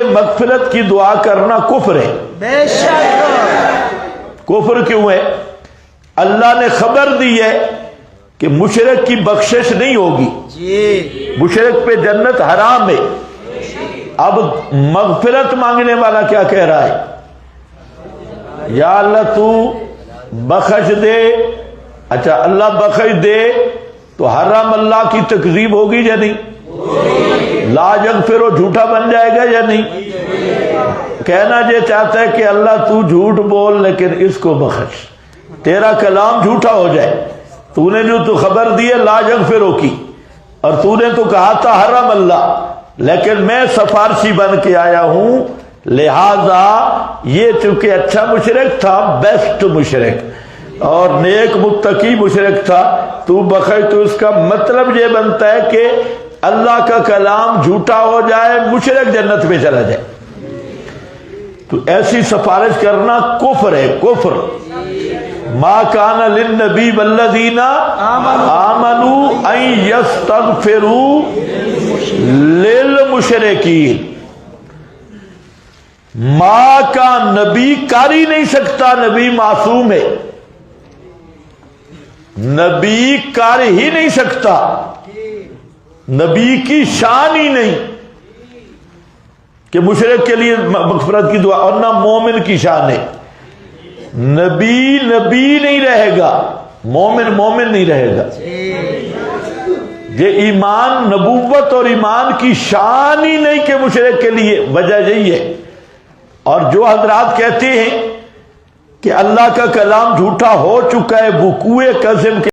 مغفرت کی دعا کرنا کفر ہے. بے شک. کفر کیوں ہے؟ اللہ نے خبر دی ہے کہ مشرک کی بخشش نہیں ہوگی. جی مشرک پہ جنت حرام ہے. اب مغفرت مانگنے والا کیا کہہ رہا ہے؟ یا اللہ تو بخش دے. اچھا اللہ بخش دے تو حرام اللہ کی تکذیب ہوگی یا نہیں؟ لا یغفر جھوٹا بن جائے گا یا نہیں؟ کہنا یہ چاہتا ہے کہ اللہ تو جھوٹ بول لیکن اس کو بخش، تیرا کلام جھوٹا ہو جائے. تو نے جو تو خبر دی ہے لا یغفر کی، اور تو نے تو کہا تھا حرام اللہ، لیکن میں سفارشی بن کے آیا ہوں، لہذا یہ چونکہ اچھا مشرک تھا، بیسٹ مشرک اور نیک متقی مشرک تھا، تو بخش. تو اس کا مطلب یہ بنتا ہے کہ اللہ کا کلام جھوٹا ہو جائے، مشرک جنت میں چلا جائے. تو ایسی سفارش کرنا کفر ہے، کفر. ما کان للنبی والذین آمنوا ان یستغفروا للمشرکین. ماں کا نبی کر ہی نہیں سکتا، نبی معصوم ہے، نبی کر ہی نہیں سکتا، نبی کی شان ہی نہیں کہ مشرک کے لیے مغفرت کی دعا، اور نہ مومن کی شان ہے. نبی نبی نہیں رہے گا، مومن مومن نہیں رہے گا. یہ ایمان، نبوت اور ایمان کی شان ہی نہیں کہ مشرک کے لیے. وجہ یہی ہے. اور جو حضرات کہتے ہیں کہ اللہ کا کلام جھوٹا ہو چکا ہے وقوع قسم کے